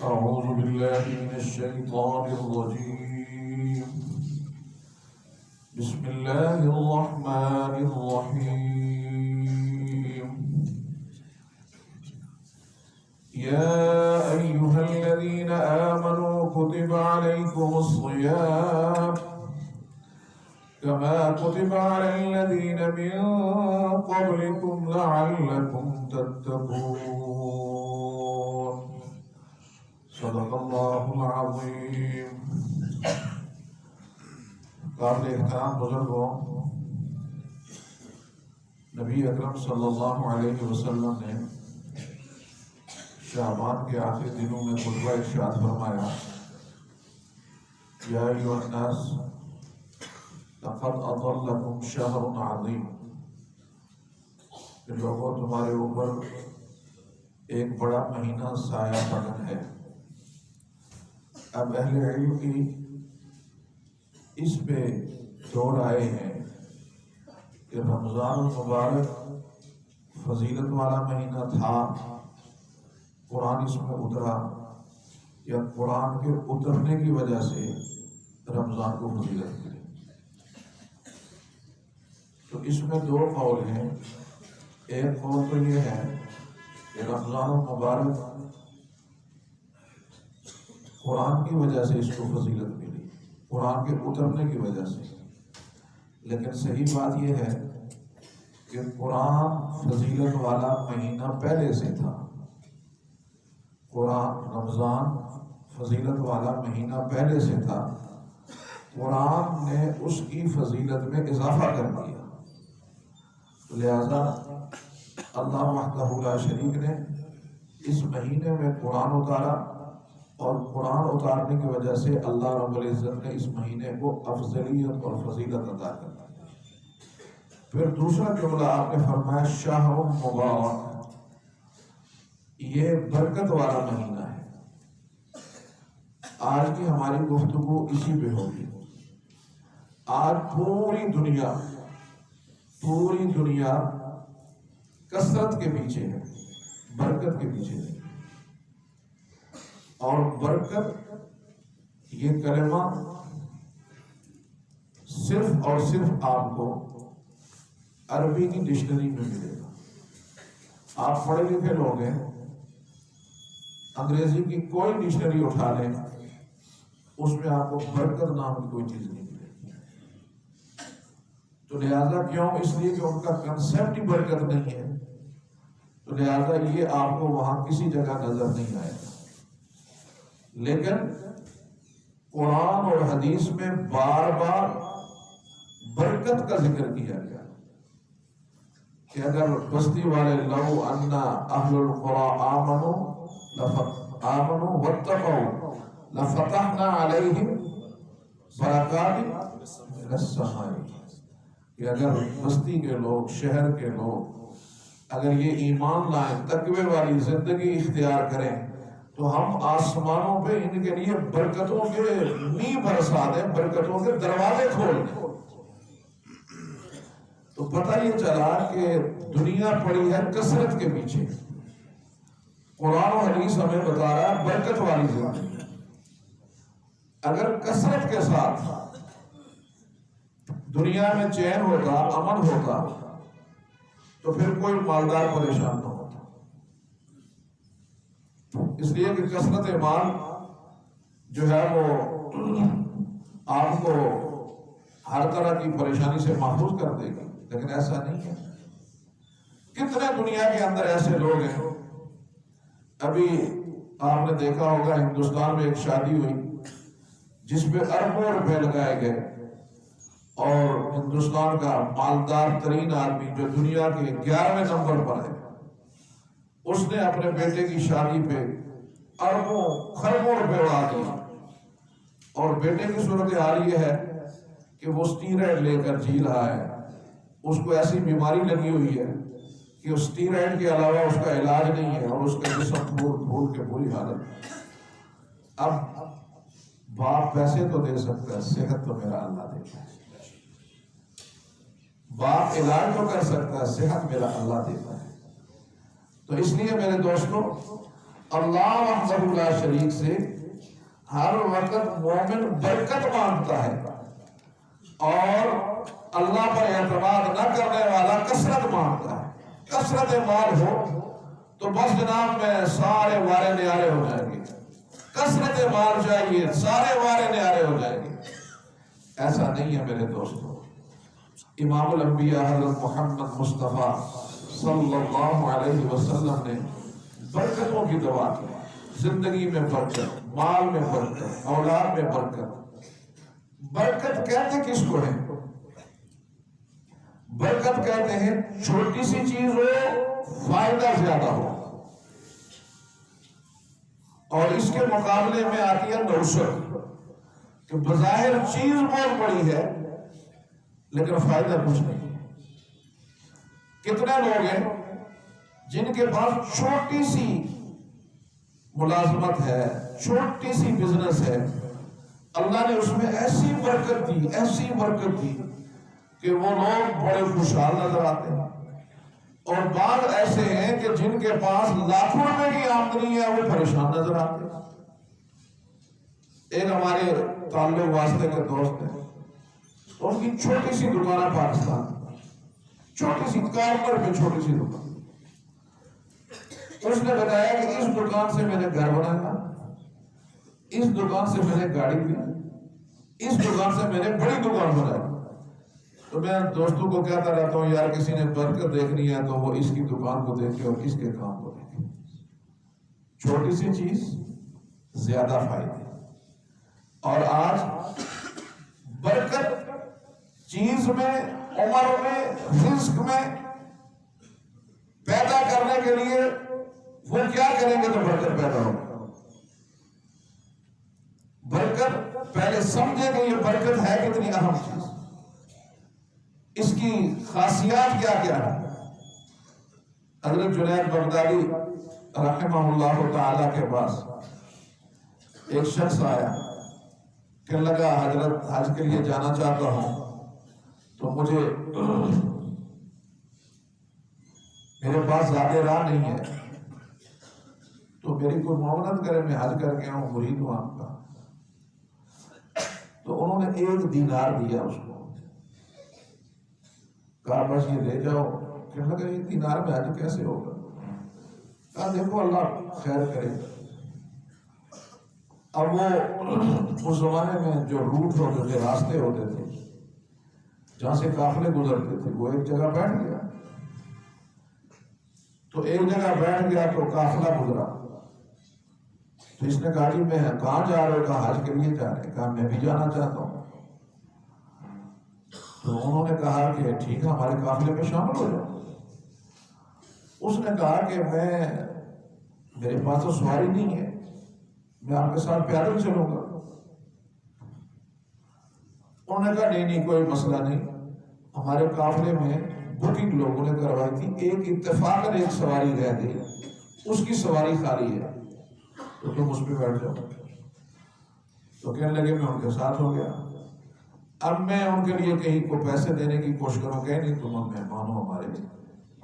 أعوذ بالله من الشيطان الرجيم. بسم الله الرحمن الرحيم. يا أيها الذين آمنوا كتب عليكم الصيام كما كتب على الذين من قبلكم لعلكم تتقون. صدق اللہ العظیم. قابل احترام بزرگوں، نبی اکرم صلی اللہ علیہ وسلم نے شعبان کے آخری دنوں میں خطبہ ارشاد فرمایا، یا ایھا الناس لقد اضلکم شہر عظیم، کہ لوگوں تمہارے اوپر ایک بڑا مہینہ سایہ پڑا ہے. اب اہل علم کی اس پہ دو رائے ہیں کہ رمضان المبارک فضیلت والا مہینہ تھا، قرآن اس میں اترا، یا قرآن کے اترنے کی وجہ سے رمضان کو فضیلت ملی. تو اس میں دو قول ہیں. ایک قول تو یہ ہے کہ رمضان المبارک قرآن کی وجہ سے اس کو فضیلت ملی، قرآن کے اترنے کی وجہ سے. لیکن صحیح بات یہ ہے کہ قرآن فضیلت والا مہینہ پہلے سے تھا. قرآن رمضان فضیلت والا مہینہ پہلے سے تھا، قرآن نے اس کی فضیلت میں اضافہ کر دیا. لہذا اللہ وحدہ لا شریک نے اس مہینے میں قرآن اتارا، اور قرآن اتارنے کی وجہ سے اللہ رب العزت نے اس مہینے کو افضلیت اور فضیلت عطا کر دی. پھر دوسرا جملہ آپ نے فرمایا شہر مبارک، یہ برکت والا مہینہ ہے. آج کی ہماری گفتگو اسی پہ ہوگی. آج پوری دنیا کثرت کے پیچھے ہے، برکت کے پیچھے ہے. اور برکت یہ کلمہ صرف اور صرف آپ کو عربی کی ڈکشنری میں ملے گا. آپ پڑھے لکھے لوگ ہیں، انگریزی کی کوئی ڈکشنری اٹھا لیں، اس میں آپ کو برکت نام کی کوئی چیز نہیں ملے گی. تو لہذا کیوں؟ اس لیے کہ ان کا کنسیپٹ ہی برکت نہیں ہے. تو لہذا یہ آپ کو وہاں کسی جگہ نظر نہیں آئے گا. لیکن قرآن اور حدیث میں بار بار برکت کا ذکر کیا گیا کہ اگر بستی والے لو انا اہل القرى آمنوا واتقوا لفتحنا علیہم برکات من السماء، کہ اگر بستی کے لوگ، شہر کے لوگ اگر یہ ایمان لائیں، تقوی والی زندگی اختیار کریں، تو ہم آسمانوں پہ ان کے لیے برکتوں کے نی برسا دیں، برکتوں کے دروازے کھول دیں. تو پتہ یہ چلا کہ دنیا پڑی ہے کثرت کے پیچھے. قرآن و حدیث ہمیں بتا رہا ہے برکت والی زندگی. اگر کثرت کے ساتھ دنیا میں چین ہوتا، امن ہوتا، تو پھر کوئی مالدار پریشان نہ ہوتا. اس لیے کہ کثرت مال جو ہے وہ آپ کو ہر طرح کی پریشانی سے محفوظ کر دے گی، لیکن ایسا نہیں ہے. کتنے دنیا کے اندر ایسے لوگ ہیں. ابھی آپ نے دیکھا ہوگا ہندوستان میں ایک شادی ہوئی جس پہ اربوں روپے لگائے گئے، اور ہندوستان کا مالدار ترین آدمی جو دنیا کے 11ویں نمبر پر ہے، اس نے اپنے بیٹے کی شادی پہ اربوں خربوں روپے اڑا دیے. اور بیٹے کی صورتحال یہ ہے کہ وہ اسٹیرائڈ لے کر جی رہا ہے. اس کو ایسی بیماری لگی ہوئی ہے کہ اسٹیرائڈ کے علاوہ اس کا علاج نہیں ہے، اور اس کا جسم پھول کے بری حالت. اب باپ پیسے تو دے سکتا ہے، صحت تو میرا اللہ دیتا ہے. باپ علاج تو کر سکتا ہے، صحت میرا اللہ دیتا ہے. تو اس لیے میرے دوستوں، اللہ وحدہ لا شریک سے ہر وقت مومن برکت مانگتا ہے، اور اللہ پر اعتماد نہ کرنے والا کثرت مانگتا ہے۔ کثرت مال ہو تو بس جناب میں سارے وارے نیارے ہو جائیں گے، کثرت مال چاہیے سارے وارے نیارے ہو جائیں گے۔ ایسا نہیں ہے میرے دوستو۔ امام الانبیاء حضرت محمد مصطفیٰ صلی اللہ علیہ وسلم نے برکتوں کی دعا کی، زندگی میں برکت، مال میں برکت، اولاد میں برکت۔ برکت کہتے کس کو ہے؟ برکت کہتے ہیں چھوٹی سی چیز ہو فائدہ زیادہ ہو، اور اس کے مقابلے میں آتی ہے نوسط، کہ بظاہر چیز بہت بڑی ہے لیکن فائدہ کچھ نہیں۔ کتنے لوگ ہیں جن کے پاس چھوٹی سی ملازمت ہے، چھوٹی سی بزنس ہے، اللہ نے اس میں ایسی برکت دی، ایسی برکت دی کہ وہ لوگ بڑے خوشحال نظر آتے ہیں، اور بعض ایسے ہیں کہ جن کے پاس لاکھوں روپے کی آمدنی ہے وہ پریشان نظر آتے ہیں۔ ایک ہمارے تعلق واسطے کے دوست ہیں، ان کی چھوٹی سی دکان ہے پاکستان، چھوٹی سی کارنر پہ چھوٹی سی دکان۔ اس نے بتایا کہ اس دکان سے میں نے گھر بنایا، اس دکان سے میں نے گاڑی لی، اس دکان سے میں نے بڑی دکان بنائی۔ تو میں دوستوں کو کہتا رہتا ہوں یار کسی نے برکت دیکھنی ہے تو وہ اس کی دکان کو دیکھے اور اس کے کام کو دیکھے۔ چھوٹی سی چیز زیادہ فائدہ۔ اور آج برکت چیز میں، عمر میں، رزق میں پیدا کرنے کے لیے وہ کیا کریں گے تو برکت پیدا ہوگی۔ برکت پہلے سمجھے کہ یہ برکت ہے کتنی اہم چیز، اس کی خاصیات کیا کیا ہے۔ حضرت جنید بغدادی رحمہ اللہ تعالی کے پاس ایک شخص آیا، کہنے لگا حضرت حج کے لیے جانا چاہتا ہوں تو مجھے میرے پاس زیادہ راہ نہیں ہے، تو میری کوئی معاونت کرے، میں حج کر کے آؤں، مرید ہوں آپ کا۔ تو انہوں نے 1 دینار دیا اس کو، کہا بس یہ لے جاؤ۔ کہنے لگا 1 دینار میں حج کیسے ہوگا؟ کہا دیکھو اللہ خیر کرے۔ اب وہ اس زمانے میں جو روٹ ہوتے تھے، راستے ہوتے تھے جہاں سے قافلے گزرتے تھے، وہ ایک جگہ بیٹھ گیا۔ تو ایک جگہ بیٹھ گیا تو قافلہ گزرا، تو اس نے کہا جی میں کہاں جا رہے ہو؟ کہا حج کے لیے جا رہے۔ کہا میں بھی جانا چاہتا ہوں۔ تو انہوں نے کہا کہ ٹھیک ہے ہمارے قافلے میں شامل ہو جاؤ۔ اس نے کہا کہ میرے پاس تو سواری نہیں ہے، میں آپ کے ساتھ پیدل چلوں گا۔ انہوں نے کہا نہیں کوئی مسئلہ نہیں، ہمارے قافلے میں بکنگ لوگوں نے کروائی تھی، ایک اتفاقاً ایک سواری رہ گئی، اس کی سواری خالی ہے تو تم اس پہ بیٹھ جاؤ۔ تو کہنے لگے میں ان کے ساتھ ہو گیا۔ اب میں ان کے لیے کہیں کو پیسے دینے کی کوشش کروں، کہ نہیں تم مہمان ہو ہمارے لیے،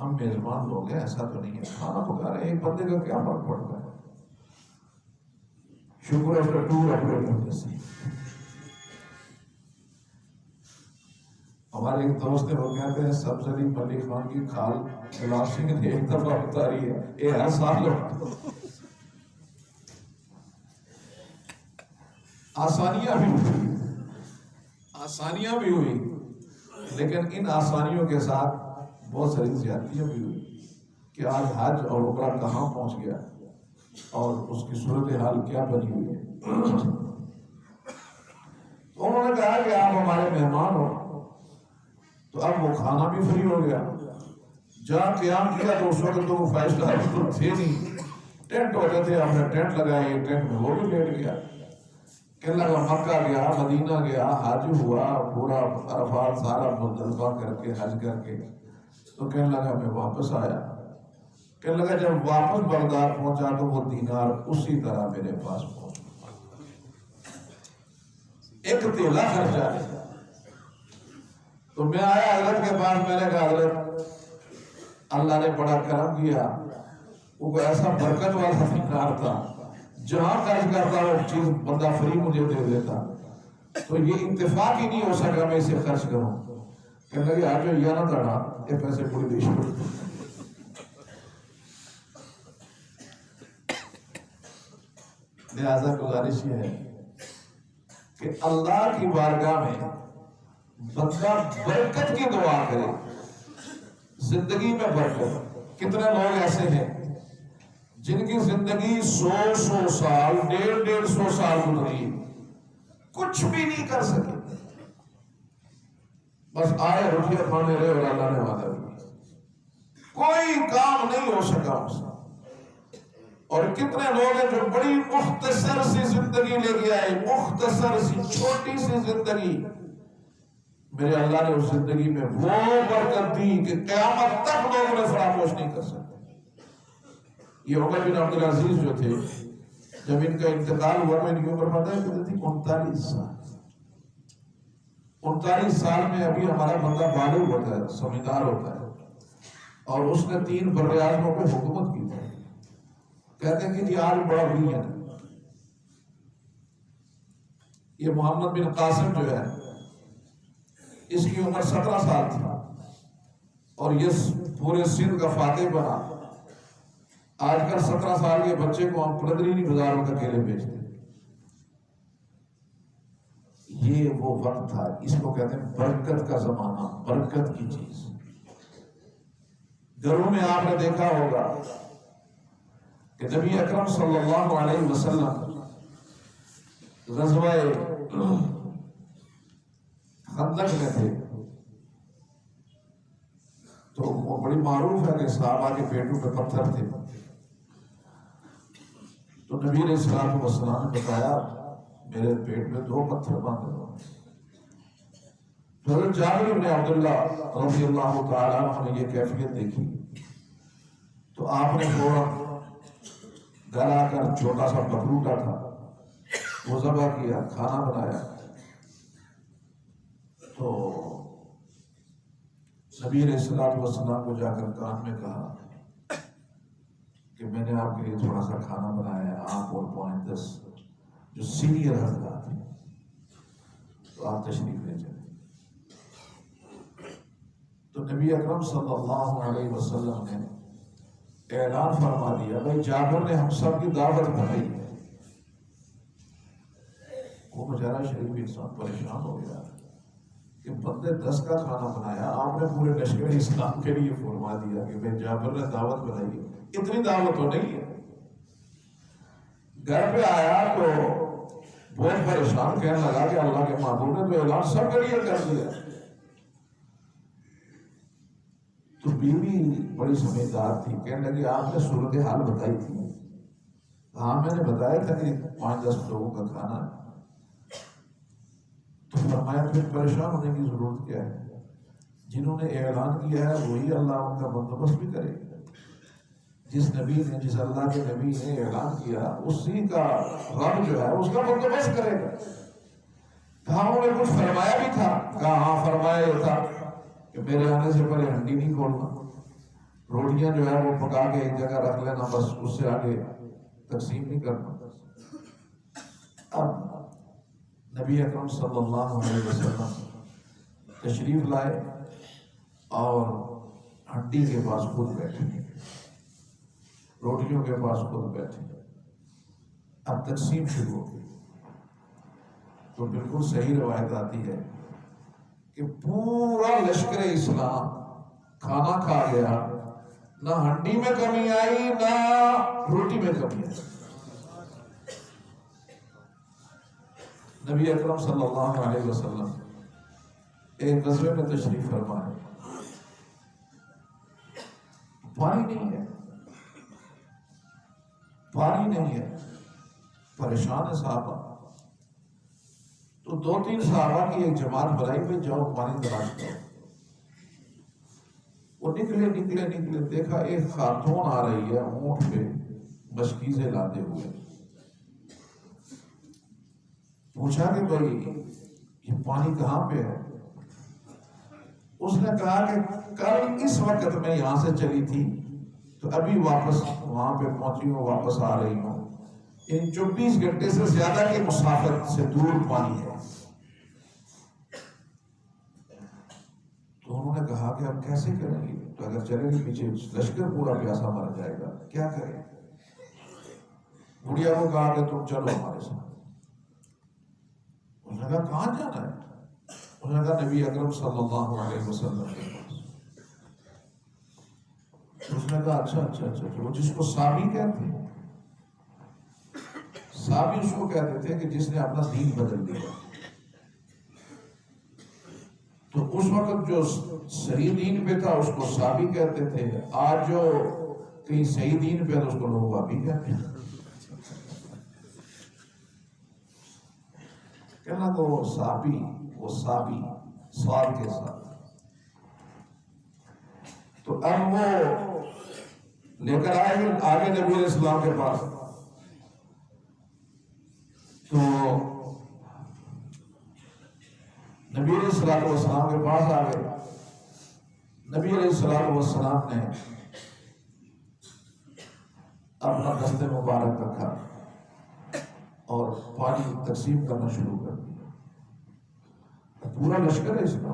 ہم میزبان لوگ ہیں، ایسا تو نہیں ہے، کھانا پکا رہے ہیں، ایک بندے کا کیا فرق پڑتا ہے۔ شکر ہے ٹور آپریٹر سے ہمارے ایک دوست ہیں، وہ کہتے ہیں سبز علی ملی خان کی کھال گلاب سنگھ نے ایک دفعہ اتاری ہے، یہ ہر سال آسانیاں بھی ہوئی، لیکن ان آسانیوں کے ساتھ بہت ساری زیادتیاں بھی ہوئی کہ آج حج اور عمرہ کہاں پہنچ گیا اور اس کی صورتحال کیا بنی ہوئی ہے۔ تو انہوں نے کہا کہ آپ ہمارے مہمان ہو، تو اب وہ کھانا بھی فری ہو گیا۔ جہاں قیام کیا تو اس وقت تو وہ 5 سٹار تو تھے نہیں، ٹینٹ ہوتے تھے، ہم نے ٹینٹ لگائے، ایک ٹینٹ میں وہ بھی لیٹ گیا۔ کہنے لگا مکہ گیا، مدینہ گیا، حج ہوا، پورا عرفات سارا مزدلفہ کر کے حج کر کے، تو کہنے لگا میں واپس آیا۔ کہنے لگا جب واپس بغداد پہنچا تو وہ دینار اسی طرح میرے پاس پہنچا، ایک تیلا خرچہ ہے۔ تو میں آیا حضرت کے پاس، میں نے کہا حضرت اللہ نے بڑا کرم کیا، وہ کوئی ایسا برکت والا دینار تھا، جہاں خرچ کرتا وہ چیز بندہ فری مجھے دے دیتا. تو یہ اتفاق ہی نہیں ہو سکا میں اسے خرچ کروں. کہنے لگے آج جو نہ تڑا یہ پیسے پوری دیش پڑتے. لہذا گزارش یہ ہے کہ اللہ کی بارگاہ میں بندہ برکت کی دعا کرے، زندگی میں برکت. کتنے لوگ ایسے ہیں جن کی زندگی 100 سال 150 سال گزری، کچھ بھی نہیں کر سکے، بس آئے روٹیاں کھانے رہے اور اللہ نے وعدہ دیا، کوئی کام نہیں ہو سکا اس سے. اور کتنے لوگ ہیں جو بڑی مختصر سی زندگی لے کے آئے، مختصر سی چھوٹی سی زندگی، میرے اللہ نے اس زندگی میں وہ برکت دی کہ قیامت تک لوگ انہیں فراموش نہیں کر سکتے. یہ عمر بن عبدالعزیز جو تھے، جب ان کا انتقال ہوا تو ان کی عمر پتہ ہے کتنی تھی؟ 39 سال. 39 سال میں ابھی ہمارا بندہ بالغ ہوتا ہے، سمجھدار ہوتا ہے، اور اس نے 3 براعظموں پہ حکومت کی تھی. کہتے ہیں کہ جی آج بڑا ولی ہے. یہ محمد بن قاسم جو ہے، اس کی عمر 17 سال تھی اور یہ پورے سندھ کا فاتح بنا. آج کل 17 سال کے بچے کو ہم پردرینی بازاروں کا کیلے بیچتے ہیں. یہ وہ وقت تھا، اس کو کہتے ہیں برکت کا زمانہ، برکت کی چیز. گھروں میں آپ نے دیکھا ہوگا کہ نبی اکرم صلی اللہ علیہ وسلم غزوہ خندق میں تھے تو وہ بڑی معروف ہے کہ صحابہ کے پیٹوں پہ پتھر تھے. تو نبی علیہ الصلوۃ والسلام نے بتایا میرے پیٹ میں 2 پتھر باندھ دو. حضرت جابر بن عبداللہ رضی اللہ تعالیٰ عنہ نے یہ کیفیت دیکھی تو آپ نے فوراً گھر آ کر چھوٹا سا بکروٹا تھا وہ ذبح کیا، کھانا بنایا. تو نبی علیہ الصلوۃ والسلام کو جا کر کان میں کہا کہ میں نے آپ کے لیے تھوڑا سا کھانا بنایا ہے، آپ اور 5-10 جو سینئر حضرات ہیں تو آپ تشریف لے جائیں. تو نبی اکرم صلی اللہ علیہ وسلم نے اعلان فرما دیا بھائی جابر نے ہم سب کی دعوت بنائی ہے. وہ بیچارہ شریف انسان پریشان ہو گیا کہ بندے 10 کا کھانا بنایا، آپ نے پورے لشکر اسلام کے لیے فرما دیا کہ بھائی جابر نے دعوت بنائی ہے. اتنی دعوت تو نہیں ہے. گھر پہ آیا تو بہت پریشان، کہنے لگا کہ اللہ کے محبوب نے تو اعلان سب کے لیے کر دیا. تو بیوی بڑی سمجھدار تھی، کہنے لگی آپ نے صورتحال بتائی تھی. ہاں میں نے بتایا تھا کہ 5-10 لوگوں کا کھانا ہے. تو فرمایا پھر پریشان ہونے کی ضرورت کیا ہے؟ جنہوں نے اعلان کیا ہے وہی اللہ ان کا بندوبست بھی کرے. جس نبی نے، جس اللہ کے نبی نے اعلان کیا اسی کا رب جو ہے اس کا بندوبست کرے گا. کہاں انہوں نے کچھ فرمایا بھی تھا؟ کہا ہاں فرمایا یہ تھا کہ میرے آنے سے پہلے ہنڈی نہیں کھولنا، روٹیاں جو ہے وہ پکا کے ایک جگہ رکھ لینا، بس اس سے آگے تقسیم نہیں کرنا. اب نبی اکرم صلی اللہ علیہ وسلم تشریف لائے اور ہنڈی کے پاس خود بیٹھے، روٹیوں کے پاس خود بیٹھے. اب تقسیم شروع ہو گئی. تو بالکل صحیح روایت آتی ہے کہ پورا لشکر اسلام کھانا کھا گیا، نہ ہنڈی میں کمی آئی نہ روٹی میں کمی آئی. نبی اکرم صلی اللہ علیہ وسلم ایک غزوے میں تشریف فرمائے، پانی نہیں ہے، پانی نہیں ہے، پریشان ہے صحابہ. تو 2-3 صحابہ کی ایک جماعت بنائی کہ جاؤ پانی تلاش کرو. وہ نکلے، دیکھا ایک خاتون آ رہی ہے اونٹ پہ مشکیزیں لاتے ہوئے. پوچھا کہ بھائی یہ پانی کہاں پہ ہے؟ اس نے کہا کہ کل اس وقت میں یہاں سے چلی تھی تو ابھی واپس وہاں پہ پہنچی ہوں، واپس آ رہی ہوں، ان 24 گھنٹے سے زیادہ کی مسافت سے دور پانی ہے۔ تو انہوں نے کہا کہ اب کیسے کریں گے؟ تو اگر چلیں گے پیچھے لشکر پورا پیاسا مر جائے گا، کیا کریں؟ بڑھیا کو کہا کہ تم چلو ہمارے ساتھ۔ انہوں نے کہا کہاں جانا ہے؟ انہوں نے کہا نبی اکرم صلی اللہ علیہ وسلم کے پاس۔ اس نے کہا اچھا وہ جس کو صابی کہتے ہیں، صابی اس کو کہتے تھے کہ جس نے اپنا دین بدل دیا۔ تو اس وقت جو صحیح دین پہ تھا اس کو صابی کہتے تھے، آج جو کہیں صحیح دین پہ تو اس کو لوگ وابی کہتے ہیں۔ کہنا تو وہ صابی، وہ صابی سوال کے ساتھ۔ تو اب وہ لے کر آئے آگے نبی علیہ السلام کے پاس۔ تو نبی علیہ السلام کے پاس آ گئے۔ نبی علیہ السلام نے اپنا دست مبارک رکھا اور پانی تقسیم کرنا شروع کر دیا۔ پورا لشکر ہے اس کا،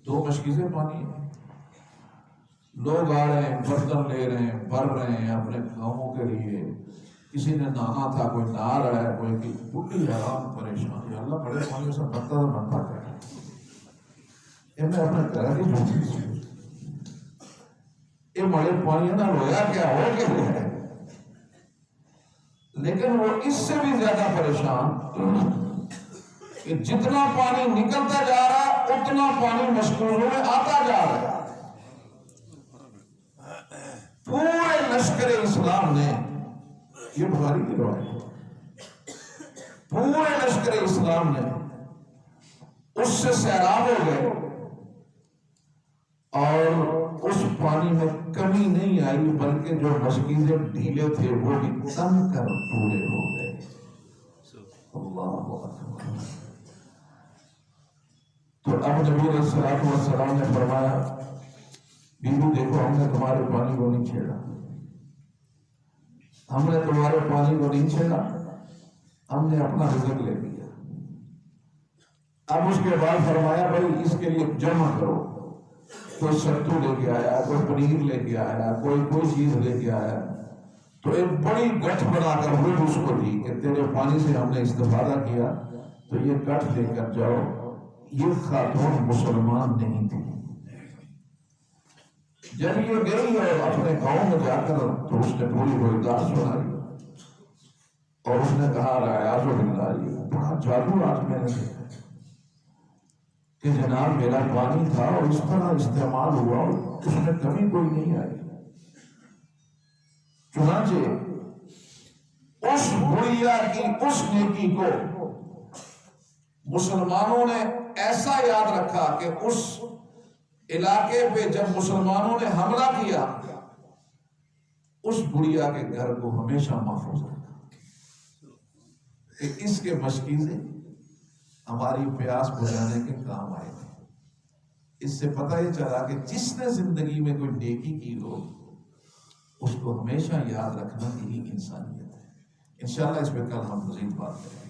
2 مشکیزیں پانی ہیں، لوگ آ رہے ہیں، برتن لے رہے ہیں، بھر رہے ہیں اپنے گاؤں کے لیے۔ کسی نے نہانا تھا، کوئی نہا رہا ہے، کوئی بڑی حیران پریشان، اللہ بڑے پانی سے بنتا ہے یہ میں اپنا کرا نہیں، یہ بڑے پانی نہ رویا کیا ہو کے ہے۔ لیکن وہ اس سے بھی زیادہ پریشان کہ جتنا پانی نکلتا جا رہا اتنا پانی مشکوروں میں آتا جا رہا ہے۔ پورے لشکر اسلام نے، یہ بخاری کی روایت، پورے لشکر اسلام نے اس سے سیراب ہو گئے اور اس پانی میں کمی نہیں آئی، بلکہ جو مشکیزیں ڈھیلے تھے وہ بھی تن کر پورے ہو گئے۔ اللہ اکبر۔ تو اب نبی علیہ السلام نے فرمایا بیوی دیکھو، ہم نے تمہارے پانی کو نہیں چھیڑا، ہم نے تمہارے پانی کو نہیں چھیڑا، ہم نے اپنا رزق لے لیا۔ اب اس کے بعد فرمایا بھائی اس کے لیے جمع کرو، کوئی ستو لے کے آیا، کوئی پنیر لے کے آیا، کوئی چیز لے کے آیا، تو ایک بڑی گٹھ بنا کر وہ اس کو دی کہ تیرے پانی سے ہم نے استفادہ کیا، تو یہ گٹھ لے کر جاؤ۔ یہ خاتون مسلمان نہیں تھی۔ جب یہ گئی اور اپنے گاؤں میں جا کر تو اس نے پوری روایت سنائی اور اس نے کہا اعوذ باللہ، یہ بڑا جادو آج میں نے دیکھا کہ جناب میرا پانی تھا اور اس طرح استعمال ہوا اور اس میں کمی کوئی نہیں آئی۔ چنانچہ اس بڑھیا کی اس نیکی کو مسلمانوں نے ایسا یاد رکھا کہ اس علاقے پہ جب مسلمانوں نے حملہ کیا اس بڑھیا کے گھر کو ہمیشہ محفوظ رکھا کہ اس کے مشکیزیں ہماری پیاس بجھانے کے کام آئے تھے۔ اس سے پتہ یہ چلا کہ جس نے زندگی میں کوئی نیکی کی ہو اس کو ہمیشہ یاد رکھنا یہی انسانیت ہے۔ انشاءاللہ اس پہ کل ہم مزید بات کریں گے۔